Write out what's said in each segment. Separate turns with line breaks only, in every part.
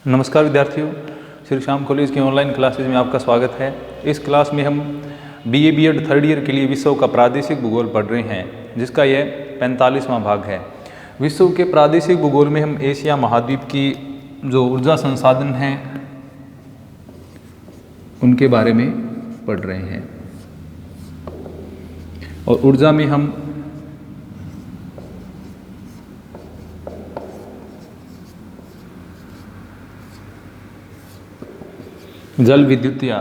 नमस्कार विद्यार्थियों, श्री श्याम कॉलेज की ऑनलाइन क्लासेज में आपका स्वागत है। इस क्लास में हम बीए बीएड थर्ड ईयर के लिए विश्व का प्रादेशिक भूगोल पढ़ रहे हैं, जिसका यह 45वां भाग है। विश्व के प्रादेशिक भूगोल में हम एशिया महाद्वीप की जो ऊर्जा संसाधन हैं उनके बारे में पढ़ रहे हैं। और ऊर्जा में हम जल विद्युत या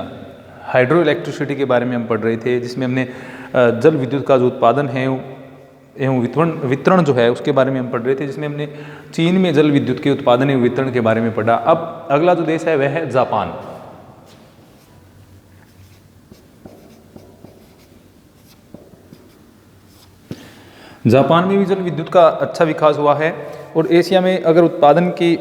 हाइड्रो इलेक्ट्रिसिटी के बारे में हम पढ़ रहे थे, जिसमें हमने जल विद्युत का जो उत्पादन है एवं वितरण जो है उसके बारे में हम पढ़ रहे थे, जिसमें हमने चीन में जल विद्युत के उत्पादन एवं वितरण के बारे में पढ़ा। अब अगला जो देश है वह है जापान। जापान में भी जल विद्युत का अच्छा विकास हुआ है। और एशिया में अगर उत्पादन की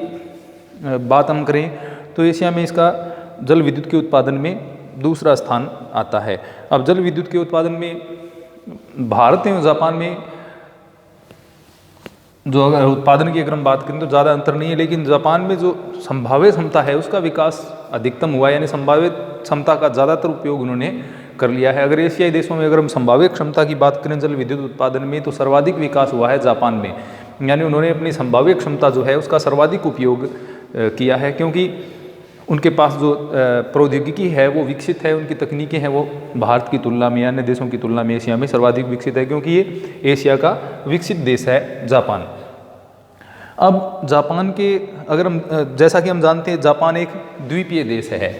बात हम करें तो एशिया में इसका जल विद्युत के उत्पादन में दूसरा स्थान आता है। अब जल विद्युत के उत्पादन में भारत एवं जापान में जो अगर उत्पादन की अगर हम बात करें तो ज़्यादा अंतर नहीं है, लेकिन जापान में जो संभाव्य क्षमता है उसका विकास अधिकतम हुआ है, यानी संभाव्य क्षमता का ज़्यादातर उपयोग उन्होंने कर लिया है। अगर एशियाई देशों में अगर हम संभाव्य क्षमता की बात करें जल विद्युत उत्पादन में, तो सर्वाधिक विकास हुआ है जापान में, यानी उन्होंने अपनी संभाव्य क्षमता जो है उसका सर्वाधिक उपयोग किया है, क्योंकि उनके पास जो प्रौद्योगिकी है वो विकसित है, उनकी तकनीकें हैं वो भारत की तुलना में, अन्य देशों की तुलना में एशिया में सर्वाधिक विकसित है, क्योंकि ये एशिया का विकसित देश है जापान। अब जापान के अगर हम जैसा कि हम जानते हैं जापान एक द्वीपीय देश है।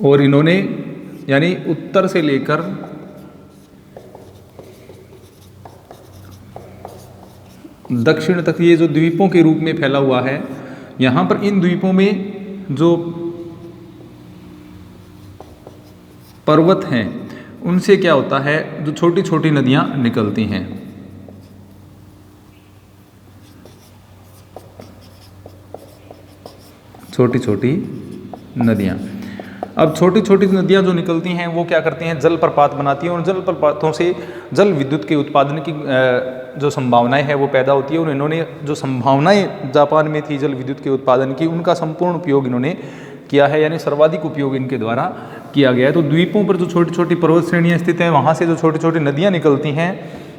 और इन्होंने यानी उत्तर से लेकर दक्षिण तक ये जो द्वीपों के रूप में फैला हुआ है, यहाँ पर इन द्वीपों में जो पर्वत हैं उनसे क्या होता है, जो छोटी छोटी नदियाँ निकलती हैं। छोटी छोटी नदियाँ, अब छोटी छोटी नदियाँ जो निकलती हैं वो क्या करती हैं, जलप्रपात बनाती हैं, और जलप्रपातों से जल विद्युत के उत्पादन की जो संभावनाएं हैं वो पैदा होती है। और इन्होंने जो संभावनाएं जापान में थी जल विद्युत के उत्पादन की, उनका संपूर्ण उपयोग इन्होंने किया है, यानी सर्वाधिक उपयोग इनके द्वारा किया गया है। तो द्वीपों पर जो छोटी छोटी पर्वत श्रेणियाँ स्थित हैं, वहाँ से जो छोटी छोटी नदियाँ निकलती हैं,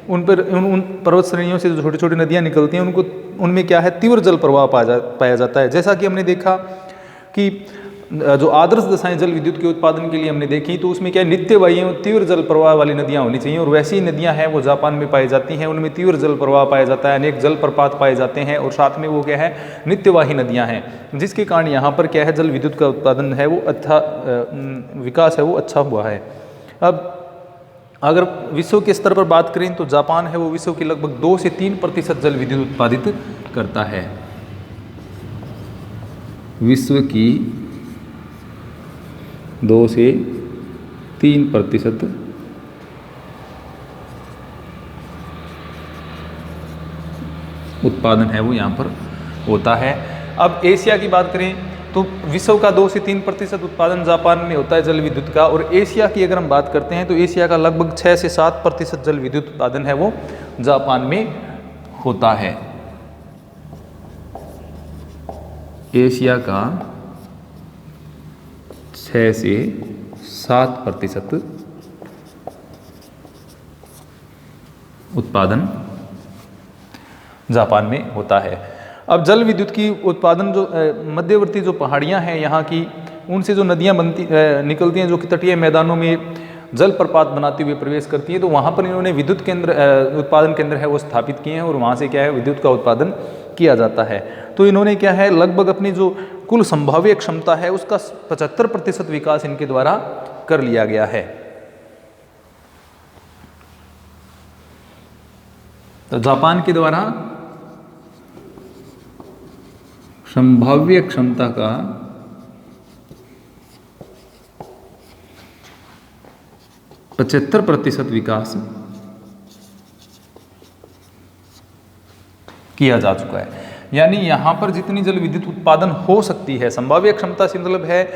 उन पर्वत श्रेणियों से जो छोटी छोटी नदियाँ निकलती हैं उनमें क्या है, तीव्र जल प्रवाह पाया जाता है। जैसा कि हमने देखा कि जो आदर्श दशाएं जल विद्युत के उत्पादन के लिए हमने देखी, तो उसमें क्या है, नित्यवाही और तीव्र जल प्रवाह वाली नदियां होनी चाहिए, और वैसी नदियां हैं वो जापान में पाई जाती हैं। उनमें तीव्र जल प्रवाह पाया जाता है, अनेक जलप्रपात पाए जाते हैं, और साथ में वो क्या है, नित्यवाही नदियां हैं, जिसके कारण यहाँ पर क्या है, जल विद्युत का उत्पादन है वो अच्छा विकास है वो अच्छा हुआ है। अब अगर विश्व के स्तर पर बात करें तो जापान है वो विश्व की लगभग 2 से 3% जल विद्युत उत्पादित करता है। विश्व की 2 से 3% उत्पादन है वो यहाँ पर होता है। अब एशिया की बात करें तो विश्व का 2 से 3% उत्पादन जापान में होता है जल विद्युत का, और एशिया की अगर हम बात करते हैं तो एशिया का लगभग 6 से 7% जल विद्युत उत्पादन है वो जापान में होता है। एशिया का 6 से 7% उत्पादन जापान में होता है। अब जल विद्युत की उत्पादन जो मध्यवर्ती जो पहाड़ियाँ हैं यहाँ की, उनसे जो नदियाँ निकलती हैं जो कि तटीय मैदानों में जलप्रपात बनाते हुए प्रवेश करती है, तो वहाँ पर इन्होंने विद्युत केंद्र उत्पादन केंद्र है वो स्थापित किए हैं, और वहाँ से क्या है, विद्युत का उत्पादन किया जाता है। तो इन्होंने क्या है, लगभग अपनी जो कुल संभाव्य क्षमता है उसका 75% विकास इनके द्वारा कर लिया गया है। तो जापान के द्वारा संभाव्य क्षमता का 75% विकास किया जा चुका है। यानी यहाँ पर जितनी जल विद्युत उत्पादन हो सकती है, संभाव्य क्षमता से मतलब है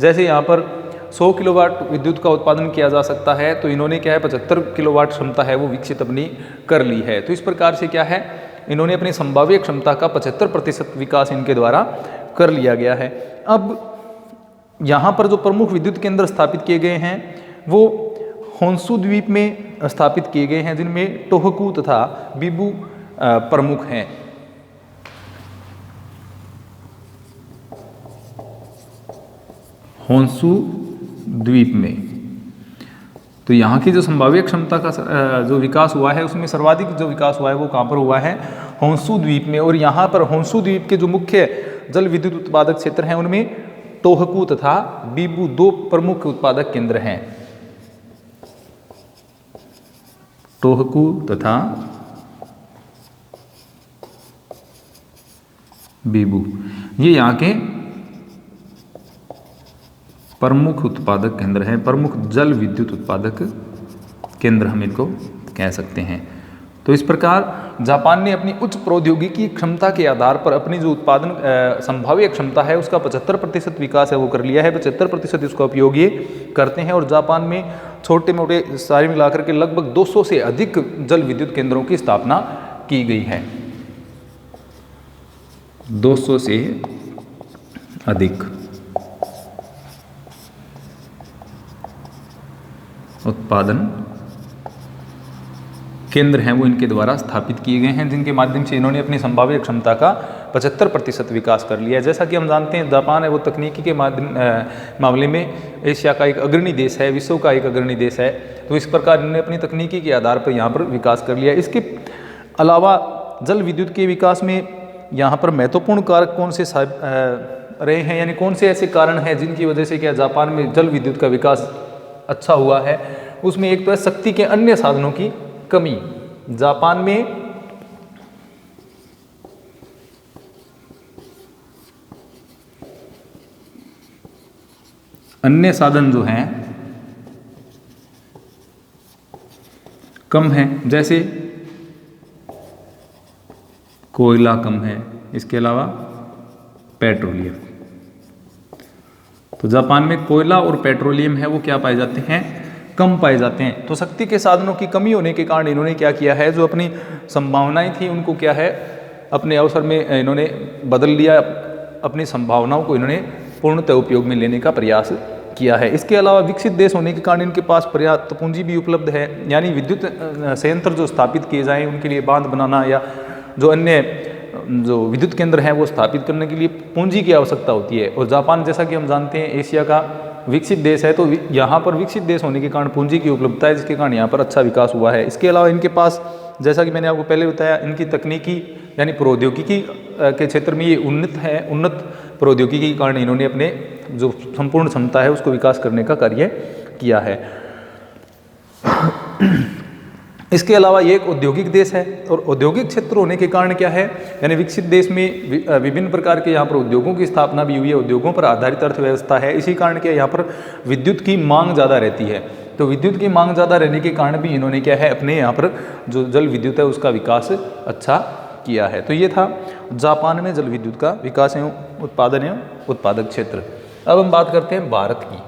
जैसे यहाँ पर 100 किलोवाट विद्युत का उत्पादन किया जा सकता है, तो इन्होंने क्या है 75 किलोवाट क्षमता है वो विकसित अपनी कर ली है। तो इस प्रकार से क्या है, इन्होंने अपनी संभाव्य क्षमता का 75% विकास इनके द्वारा कर लिया गया है। अब यहाँ पर जो प्रमुख विद्युत केंद्र स्थापित किए गए हैं वो होन्शु द्वीप में स्थापित किए गए हैं, जिनमें टोहोकू तथा बीबू प्रमुख हैं। होन्शु द्वीप में तो यहाँ की जो संभाव्य क्षमता का जो विकास हुआ है उसमें सर्वाधिक जो विकास हुआ है वो कहाँ पर हुआ है, होन्शु द्वीप में। और यहाँ पर होन्शु द्वीप के जो मुख्य जल विद्युत उत्पादक क्षेत्र हैं उनमें टोहोकू तथा बीबू 2 प्रमुख उत्पादक केंद्र हैं। टोहोकू तथा बीबू ये यहाँ के प्रमुख उत्पादक केंद्र हैं, प्रमुख जल विद्युत उत्पादक केंद्र हम इनको कह सकते हैं। तो इस प्रकार जापान ने अपनी उच्च प्रौद्योगिकी क्षमता के आधार पर अपनी जो उत्पादन संभाव्य क्षमता है उसका 75% विकास है वो कर लिया है। 75% इसका उपयोग ये करते हैं। और जापान में छोटे मोटे सारे मिलाकर के लगभग 200 से अधिक जल विद्युत केंद्रों की स्थापना की गई है। 200 से अधिक उत्पादन केंद्र हैं वो इनके द्वारा स्थापित किए गए हैं, जिनके माध्यम से इन्होंने अपनी संभाव्य क्षमता का 75% विकास कर लिया है। जैसा कि हम जानते हैं जापान है वो तकनीकी के मामले में एशिया का एक अग्रणी देश है, विश्व का एक अग्रणी देश है। तो इस प्रकार इन्होंने अपनी तकनीकी के आधार पर यहाँ पर विकास कर लिया है। इसके अलावा जल विद्युत के विकास में यहाँ पर महत्वपूर्ण कारक कौन से रहे हैं, यानी कौन से ऐसे कारण हैं जिनकी वजह से क्या जापान में जल विद्युत का विकास अच्छा हुआ है। उसमें एक तो है शक्ति के अन्य साधनों की कमी। जापान में अन्य साधन जो हैं कम है, जैसे कोयला कम है, इसके अलावा पेट्रोलियम। तो जापान में कोयला और पेट्रोलियम है वो क्या पाए जाते हैं, कम पाए जाते हैं। तो शक्ति के साधनों की कमी होने के कारण इन्होंने क्या किया है, जो अपनी संभावनाएं थी उनको क्या है अपने अवसर में इन्होंने बदल लिया, अपनी संभावनाओं को इन्होंने पूर्णतः उपयोग में लेने का प्रयास किया है। इसके अलावा विकसित देश होने के कारण इनके पास पर्याप्त पूंजी भी उपलब्ध है, यानी विद्युत संयंत्र जो स्थापित किए जाएं उनके लिए बांध बनाना या जो अन्य जो विद्युत केंद्र हैं वो स्थापित करने के लिए पूंजी की आवश्यकता होती है। और जापान जैसा कि हम जानते हैं एशिया का विकसित देश है, तो यहाँ पर विकसित देश होने के कारण पूंजी की उपलब्धता है, जिसके कारण यहाँ पर अच्छा विकास हुआ है। इसके अलावा इनके पास जैसा कि मैंने आपको पहले बताया, इनकी तकनीकी यानी प्रौद्योगिकी के क्षेत्र में ये उन्नत है। उन्नत प्रौद्योगिकी के कारण इन्होंने अपने जो संपूर्ण क्षमता है उसको विकास करने का कार्य किया है। इसके अलावा ये एक औद्योगिक देश है और औद्योगिक क्षेत्र होने के कारण क्या है, यानी विकसित देश में विभिन्न प्रकार के यहाँ पर उद्योगों की स्थापना भी हुई है, उद्योगों पर आधारित अर्थव्यवस्था है। इसी कारण क्या यहाँ पर विद्युत की मांग ज़्यादा रहती है। तो विद्युत की मांग ज़्यादा रहने के कारण भी इन्होंने क्या है अपने यहाँ पर जो जल विद्युत है उसका विकास अच्छा किया है। तो ये था जापान में जल विद्युत का विकास एवं उत्पादन एवं उत्पादक क्षेत्र। अब हम बात करते हैं भारत की।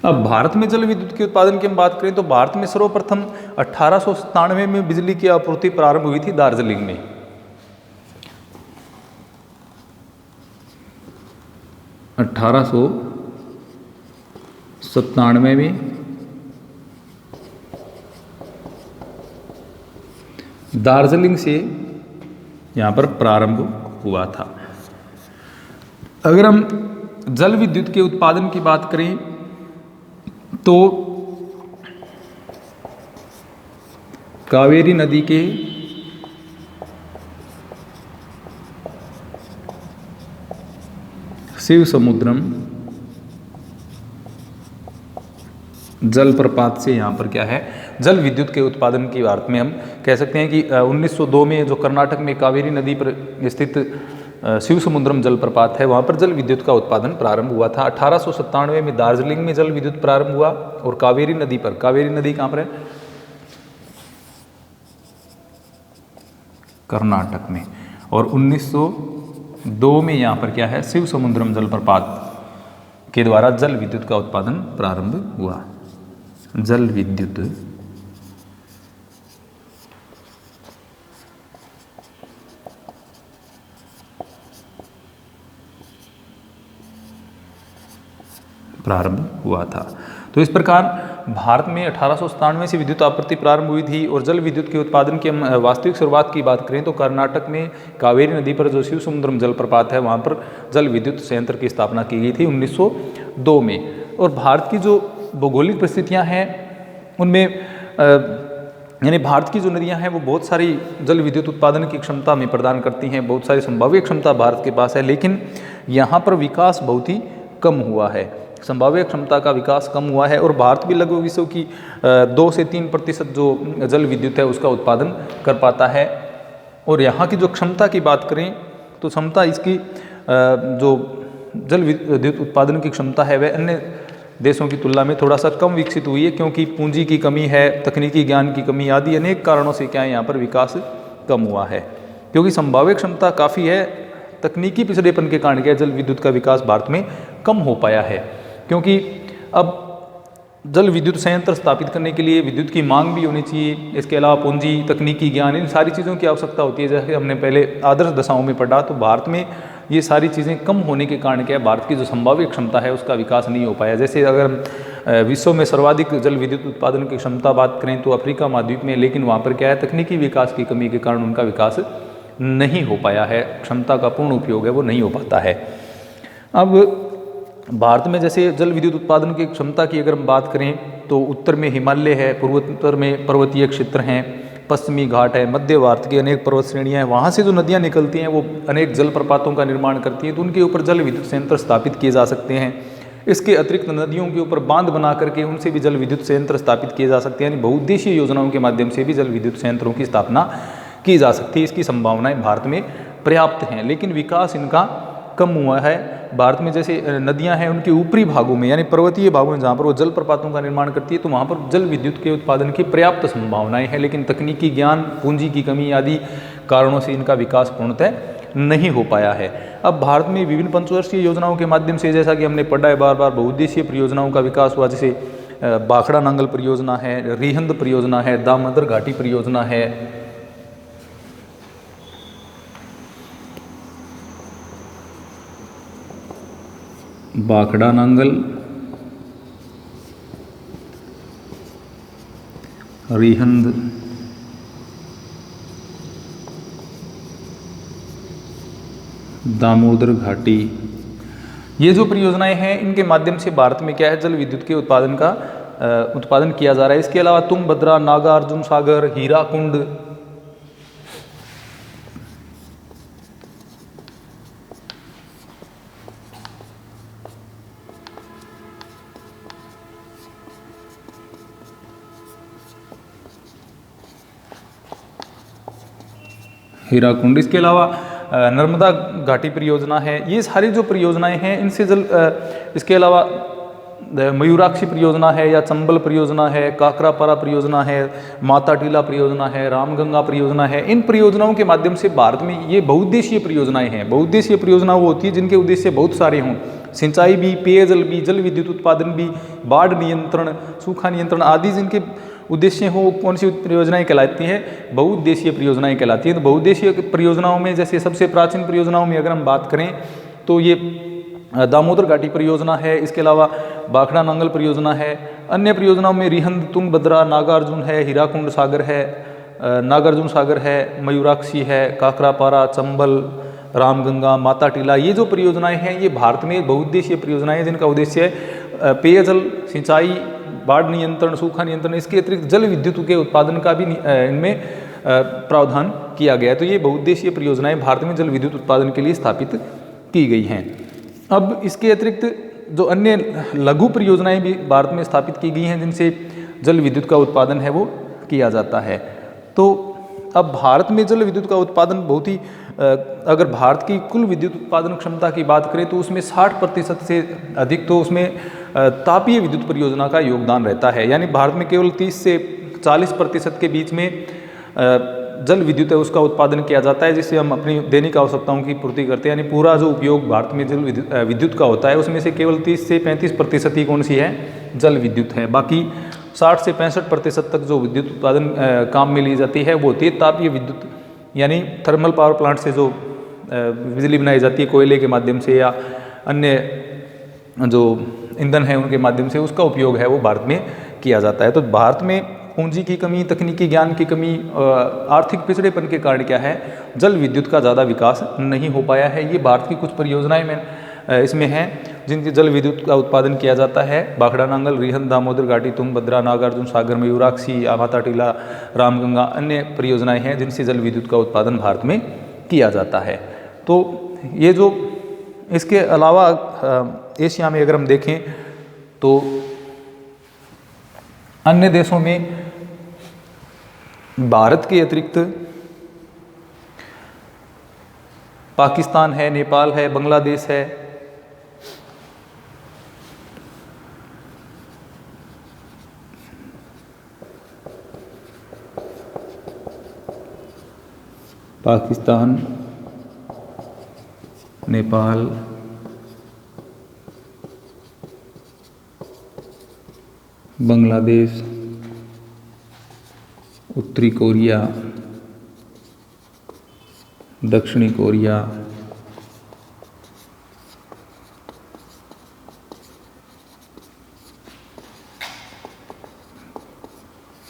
अब भारत में जल विद्युत के उत्पादन की हम बात करें तो भारत में सर्वप्रथम 1897 में बिजली की आपूर्ति प्रारंभ हुई थी दार्जिलिंग में। में दार्जिलिंग से यहाँ पर प्रारंभ हुआ था। अगर हम जल विद्युत के उत्पादन की बात करें तो कावेरी नदी के शिव समुद्रम जलप्रपात से यहाँ पर क्या है जल विद्युत के उत्पादन की बात में हम कह सकते हैं कि 1902 में जो कर्नाटक में कावेरी नदी पर स्थित शिव समुद्रम जलप्रपात है वहाँ पर जल विद्युत का उत्पादन प्रारंभ हुआ था। 1897 में दार्जिलिंग में जल विद्युत प्रारंभ हुआ और कावेरी नदी पर, कावेरी नदी कहाँ पर है, कर्नाटक में। और 1902 में यहाँ पर क्या है, शिव समुद्रम जलप्रपात के द्वारा जल विद्युत का उत्पादन प्रारंभ हुआ। जल विद्युत प्रारंभ हुआ था। तो इस प्रकार भारत में 1897 से विद्युत आपूर्ति प्रारंभ हुई थी। और जल विद्युत के उत्पादन की हम वास्तविक शुरुआत की बात करें तो कर्नाटक में कावेरी नदी पर जो शिव समुद्रम जलप्रपात है वहाँ पर जल विद्युत संयंत्र की स्थापना की गई थी 1902 में। और भारत की जो भौगोलिक परिस्थितियाँ हैं उनमें यानी भारत की जो नदियाँ हैं वो बहुत सारी जल विद्युत उत्पादन की क्षमता में प्रदान करती हैं, बहुत सारी संभाव्य क्षमता भारत के पास है, लेकिन यहाँ पर विकास बहुत ही कम हुआ है, संभाव्य क्षमता का विकास कम हुआ है। और भारत भी लगभग विश्व की 2 से 3% जो जल विद्युत है उसका उत्पादन कर पाता है। और यहाँ की जो क्षमता की बात करें तो क्षमता इसकी जो जल विद्युत उत्पादन की क्षमता है वह अन्य देशों की तुलना में थोड़ा सा कम विकसित हुई है, क्योंकि पूंजी की कमी है, तकनीकी ज्ञान की कमी आदि अनेक कारणों से क्या है यहाँ पर विकास कम हुआ है। क्योंकि संभाव्य क्षमता काफ़ी है, तकनीकी पिछड़ेपन के कारण क्या जल विद्युत का विकास भारत में कम हो पाया है। क्योंकि अब जल विद्युत संयंत्र स्थापित करने के लिए विद्युत की मांग भी होनी चाहिए, इसके अलावा पूंजी, तकनीकी ज्ञान, इन सारी चीज़ों की आवश्यकता होती है। जैसे हमने पहले आदर्श दशाओं में पढ़ा, तो भारत में ये सारी चीज़ें कम होने के कारण क्या है भारत की जो संभाव्य क्षमता है उसका विकास नहीं हो पाया। जैसे अगर हम विश्व में सर्वाधिक जल विद्युत उत्पादन की क्षमता बात करें तो अफ्रीका महाद्वीप में, लेकिन वहाँ पर क्या है तकनीकी विकास की कमी के कारण उनका विकास नहीं हो पाया है, क्षमता का पूर्ण उपयोग है वो नहीं हो पाता है। अब भारत में जैसे जल विद्युत उत्पादन की क्षमता की अगर हम बात करें तो उत्तर में हिमालय है, पूर्वोत्तर में पर्वतीय क्षेत्र हैं, पश्चिमी घाट है, मध्य भारत की अनेक पर्वत श्रेणियाँ हैं, वहाँ से जो नदियाँ निकलती हैं वो अनेक जलप्रपातों का निर्माण करती हैं, तो उनके ऊपर जल विद्युत संयंत्र स्थापित किए जा सकते हैं। इसके अतिरिक्त नदियों के ऊपर बांध बना करके उनसे भी जल विद्युत संयंत्र स्थापित किए जा सकते हैं, यानी बहुउद्देशीय योजनाओं के माध्यम से भी जल विद्युत संयंत्रों की स्थापना की जा सकती है। इसकी संभावनाएं भारत में पर्याप्त हैं, लेकिन विकास इनका कम हुआ है। भारत में जैसे नदियां हैं उनके ऊपरी भागों में यानी पर्वतीय भागों में जहाँ पर वो जलप्रपातों का निर्माण करती है तो वहाँ पर जल विद्युत के उत्पादन की पर्याप्त संभावनाएं हैं, लेकिन तकनीकी ज्ञान, पूंजी की कमी आदि कारणों से इनका विकास पूर्णतः नहीं हो पाया है। अब भारत में विभिन्न पंचवर्षीय योजनाओं के माध्यम से, जैसा कि हमने पढ़ा है बार बार, बहुउद्देशीय परियोजनाओं का विकास हुआ। जैसे भाखड़ा नांगल परियोजना है, रिहंद परियोजना है, दामोदर घाटी परियोजना है, भाखड़ा नांगल, रिहंद, दामोदर घाटी, ये जो परियोजनाएं हैं इनके माध्यम से भारत में क्या है जल विद्युत के उत्पादन किया जा रहा है। इसके अलावा तुंगभद्रा, नागार्जुन सागर, हीराकुंड, हीराकुंड, इसके अलावा नर्मदा घाटी परियोजना है। ये सारी जो परियोजनाएं हैं इनसे इसके अलावा मयूराक्षी परियोजना है या चंबल परियोजना है, काकरापारा परियोजना है, माता टीला परियोजना है, रामगंगा परियोजना है। इन परियोजनाओं के माध्यम से भारत में ये बहुउद्देशीय परियोजनाएं हैं। बहुउद्देशीय परियोजना वो होती है जिनके उद्देश्य बहुत सारे हों, सिंचाई भी, पेयजल भी, जल विद्युत उत्पादन भी, बाढ़ नियंत्रण, सूखा नियंत्रण आदि जिनके उद्देश्य हो। कौन सी परियोजनाएं कहलाती हैं? बहुउद्देशीय परियोजनाएं कहलाती हैं। तो बहुउद्देशीय परियोजनाओं में जैसे सबसे प्राचीन परियोजनाओं में अगर हम बात करें तो ये दामोदर घाटी परियोजना है, इसके अलावा भाखड़ा नांगल परियोजना है। अन्य परियोजनाओं में रिहंद, तुंगभद्रा, नागार्जुन है, हीराकुंड सागर है, नागार्जुन सागर है, मयूराक्षी है, काकरापारा, चंबल, रामगंगा, माता टीला, ये जो परियोजनाएं हैं ये भारत में बहुउद्देशीय परियोजनाएं हैं जिनका उद्देश्य है पेयजल, सिंचाई, बाढ़ नियंत्रण, सूखा नियंत्रण। इसके अतिरिक्त जल विद्युत के उत्पादन का भी इनमें प्रावधान किया गया है। तो ये बहुउद्देशीय परियोजनाएं भारत में जल विद्युत उत्पादन के लिए स्थापित की गई हैं। अब इसके अतिरिक्त जो अन्य लघु परियोजनाएं भी भारत में स्थापित की गई हैं जिनसे जल विद्युत का उत्पादन है वो किया जाता है। तो अब भारत में जल विद्युत का उत्पादन बहुत ही अगर भारत की कुल विद्युत उत्पादन क्षमता की बात करें तो उसमें 60% से अधिक तो उसमें तापीय विद्युत परियोजना का योगदान रहता है। यानी भारत में केवल 30 से 40% के बीच में जल विद्युत है उसका उत्पादन किया जाता है, जिससे हम अपनी दैनिक आवश्यकताओं की पूर्ति करते हैं। यानी पूरा जो उपयोग भारत में जल विद्युत का होता है उसमें से केवल 30 से 35% ही कौन सी है, जल विद्युत है। बाकी 60 से 65% तक जो विद्युत उत्पादन काम में ली जाती है वो होती है तापीय विद्युत, यानी थर्मल पावर प्लांट से जो बिजली बनाई जाती है कोयले के माध्यम से या अन्य जो ईंधन है उनके माध्यम से, उसका उपयोग है वो भारत में किया जाता है। तो भारत में पूंजी की कमी, तकनीकी ज्ञान की कमी, आर्थिक पिछड़ेपन के कारण क्या है, जल विद्युत का ज़्यादा विकास नहीं हो पाया है। ये भारत की कुछ परियोजनाएं में इसमें हैं जिनकी जल विद्युत का उत्पादन किया जाता है। भाखड़ा नांगल, रिहंद, दामोदर घाटी, तुंगभद्रा, नागार्जुन सागर, मयूराक्षी, माता टीला, रामगंगा, अन्य परियोजनाएं हैं जिनसे जल विद्युत का उत्पादन भारत में किया जाता है। तो ये जो इसके अलावा एशिया में अगर हम देखें तो अन्य देशों में भारत के अतिरिक्त पाकिस्तान है, नेपाल है, बांग्लादेश है, पाकिस्तान, नेपाल, बांग्लादेश, उत्तरी कोरिया, दक्षिणी कोरिया,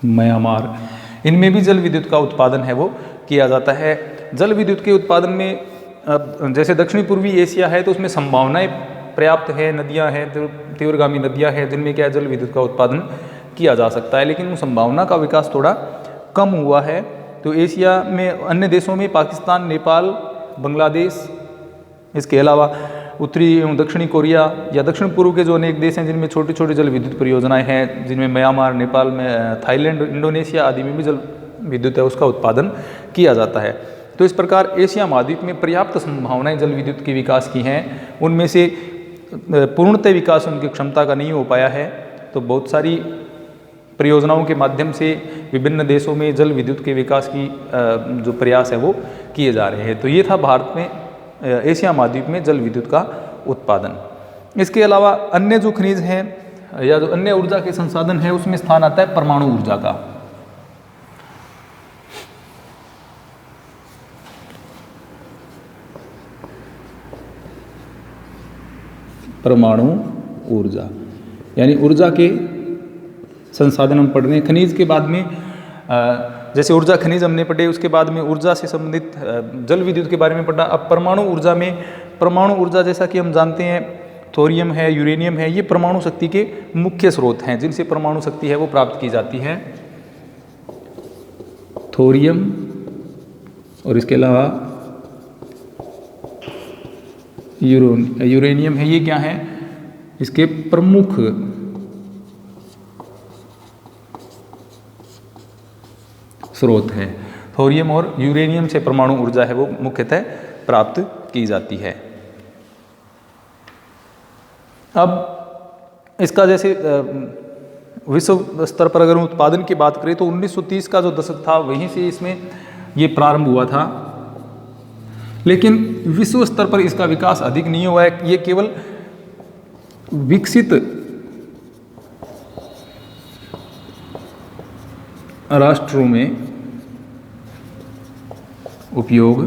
म्यांमार, इनमें भी जल विद्युत का उत्पादन है वो किया जाता है। जल विद्युत के उत्पादन में जैसे दक्षिणी पूर्वी एशिया है तो उसमें संभावनाएं पर्याप्त है, नदियां हैं, तीव्रगामी नदियां हैं जिनमें क्या जल विद्युत का उत्पादन किया जा सकता है, लेकिन उन संभावना का विकास थोड़ा कम हुआ है। तो एशिया में अन्य देशों में पाकिस्तान, नेपाल, बांग्लादेश, इसके अलावा उत्तरी एवं दक्षिणी कोरिया या दक्षिण पूर्व के जो अनेक देश हैं जिनमें छोटी छोटी जल विद्युत परियोजनाएं हैं, जिनमें म्यांमार, नेपाल में, थाईलैंड, इंडोनेशिया आदि में भी जल विद्युत है उसका उत्पादन किया जाता है। तो इस प्रकार एशिया महाद्वीप में पर्याप्त संभावनाएं जल विद्युत के विकास की हैं। उनमें से पूर्णतः विकास उनकी क्षमता का नहीं हो पाया है। तो बहुत सारी परियोजनाओं के माध्यम से विभिन्न देशों में जल विद्युत के विकास की जो प्रयास है वो किए जा रहे हैं। तो ये था भारत में एशिया महाद्वीप में जल विद्युत का उत्पादन। इसके अलावा अन्य जो खनिज हैं या जो अन्य ऊर्जा के संसाधन है उसमें स्थान आता है परमाणु ऊर्जा का। परमाणु ऊर्जा यानी ऊर्जा के संसाधन हम पढ़ रहे हैं। खनिज के बाद में जैसे ऊर्जा खनिज हमने पढ़े, उसके बाद में ऊर्जा से संबंधित जल विद्युत के बारे में पढ़ा। अब परमाणु ऊर्जा में, परमाणु ऊर्जा जैसा कि हम जानते हैं थोरियम है, यूरेनियम है, ये परमाणु शक्ति के मुख्य स्रोत हैं जिनसे परमाणु शक्ति है वो प्राप्त की जाती है। थोरियम और इसके अलावा यूरेनियम है, ये क्या है, इसके प्रमुख स्रोत हैं। थोरियम और यूरेनियम से परमाणु ऊर्जा है वो मुख्यतः प्राप्त की जाती है। अब इसका जैसे विश्व स्तर पर अगर उत्पादन की बात करें तो 1930 का जो दशक था वहीं से इसमें ये प्रारंभ हुआ था, लेकिन विश्व स्तर पर इसका विकास अधिक नहीं हुआ है। ये केवल विकसित राष्ट्रों में उपयोग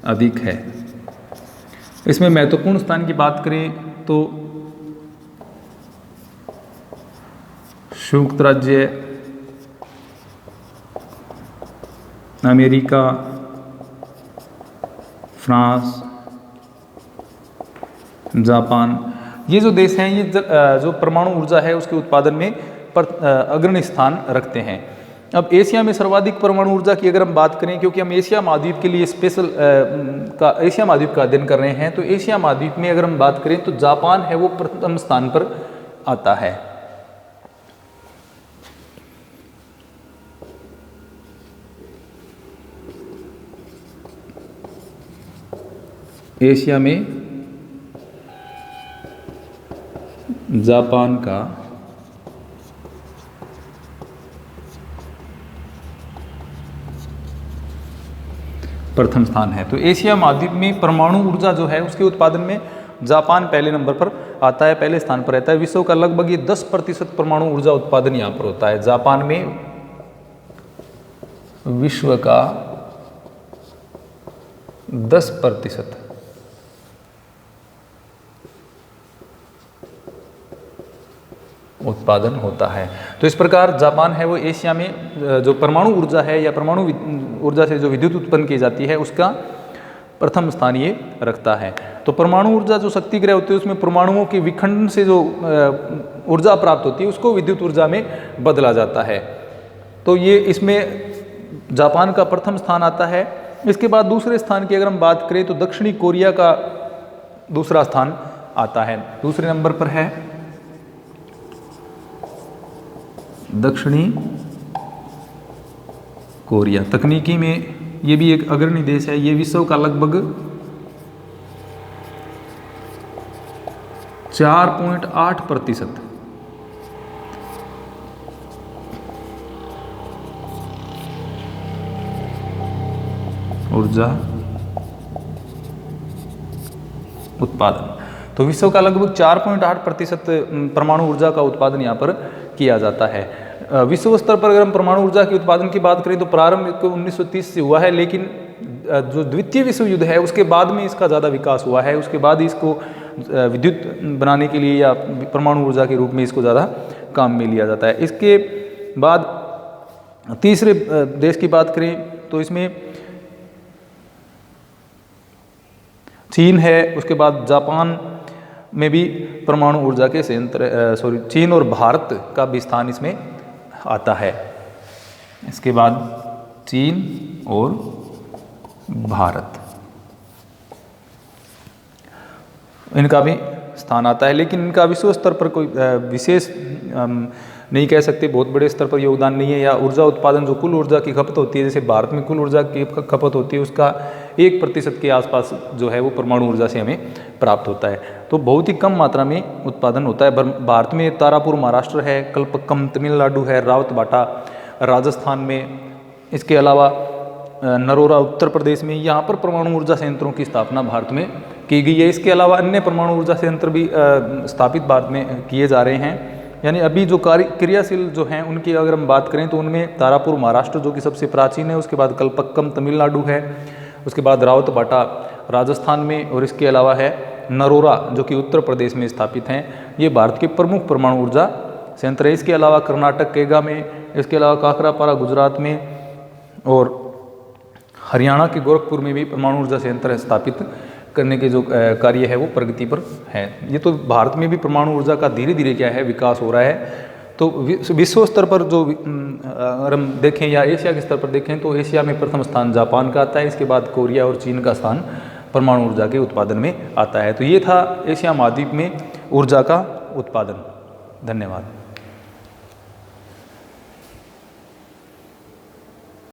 अधिक है। इसमें महत्वपूर्ण स्थान की बात करें तो संयुक्त राज्य अमेरिका, फ्रांस, जापान, ये जो देश हैं ये जो परमाणु ऊर्जा है उसके उत्पादन में अग्रणी स्थान रखते हैं। अब एशिया में सर्वाधिक परमाणु ऊर्जा की अगर हम बात करें, क्योंकि हम एशिया महाद्वीप के लिए एशिया महाद्वीप का अध्ययन कर रहे हैं, तो एशिया महाद्वीप में अगर हम बात करें तो जापान है वो प्रथम स्थान पर आता है। एशिया में जापान का प्रथम स्थान है। तो एशिया महाद्वीप में परमाणु ऊर्जा जो है उसके उत्पादन में जापान पहले नंबर पर आता है, पहले स्थान पर रहता है। विश्व का लगभग ये 10% परमाणु ऊर्जा उत्पादन यहाँ पर होता है। जापान में विश्व का 10% उत्पादन होता है। तो इस प्रकार जापान है वो एशिया में जो परमाणु ऊर्जा है या परमाणु ऊर्जा से जो विद्युत उत्पन्न की जाती है उसका प्रथम स्थान ये रखता है। तो परमाणु ऊर्जा जो शक्ति ग्रह होती है उसमें परमाणुओं के विखंडन से जो ऊर्जा प्राप्त होती है उसको विद्युत ऊर्जा में बदला जाता है। तो ये इसमें जापान का प्रथम स्थान आता है। इसके बाद दूसरे स्थान की अगर हम बात करें तो दक्षिणी कोरिया का दूसरा स्थान आता है। दूसरे नंबर पर है दक्षिणी कोरिया। तकनीकी में ये भी एक अग्रणी देश है। ये विश्व का लगभग 4.8% ऊर्जा उत्पादन। तो विश्व का लगभग 4.8% परमाणु ऊर्जा का उत्पादन यहाँ पर किया जाता है। विश्व स्तर पर अगर हम परमाणु ऊर्जा के उत्पादन की बात करें तो प्रारंभ 1930 से हुआ है, लेकिन जो द्वितीय विश्व युद्ध है उसके बाद में इसका ज़्यादा विकास हुआ है। उसके बाद इसको विद्युत बनाने के लिए या परमाणु ऊर्जा के रूप में इसको ज़्यादा काम में लिया जाता है। इसके बाद तीसरे देश की बात करें तो इसमें चीन है। उसके बाद जापान में भी परमाणु ऊर्जा के संयंत्र चीन और भारत का भी स्थान इसमें आता है। इसके बाद चीन और भारत इनका भी स्थान आता है, लेकिन इनका विश्व स्तर पर कोई विशेष नहीं कह सकते, बहुत बड़े स्तर पर योगदान नहीं है। या ऊर्जा उत्पादन जो कुल ऊर्जा की खपत होती है, जैसे भारत में कुल ऊर्जा की खपत होती है उसका 1% के आसपास जो है वो परमाणु ऊर्जा से हमें प्राप्त होता है। तो बहुत ही कम मात्रा में उत्पादन होता है। भारत में तारापुर महाराष्ट्र है, कल्पक्कम तमिलनाडु है, रावतबाटा राजस्थान में, इसके अलावा नरोरा उत्तर प्रदेश में, यहाँ पर परमाणु ऊर्जा संयंत्रों की स्थापना भारत में की गई है। इसके अलावा अन्य परमाणु ऊर्जा संयंत्र भी स्थापित भारत में किए जा रहे हैं। यानी अभी जो क्रियाशील जो हैं उनकी अगर हम बात करें तो उनमें तारापुर महाराष्ट्र जो कि सबसे प्राचीन है, उसके बाद कल्पक्कम तमिलनाडु है, उसके बाद रावतबाटा राजस्थान में, और इसके अलावा है नरोरा जो कि उत्तर प्रदेश में स्थापित हैं। ये भारत के प्रमुख परमाणु ऊर्जा संयंत्र है। इसके अलावा कर्नाटक केगा में, इसके अलावा काकरापारा गुजरात में और हरियाणा के गोरखपुर में भी परमाणु ऊर्जा संयंत्र स्थापित करने के जो कार्य है वो प्रगति पर है। ये तो भारत में भी परमाणु ऊर्जा का धीरे धीरे क्या है विकास हो रहा है। तो विश्व स्तर पर जो अगर हम देखें या एशिया के स्तर पर देखें तो एशिया में प्रथम स्थान जापान का आता है। इसके बाद कोरिया और चीन का स्थान परमाणु ऊर्जा के उत्पादन में आता है। तो ये था एशिया महाद्वीप में ऊर्जा का उत्पादन। धन्यवाद।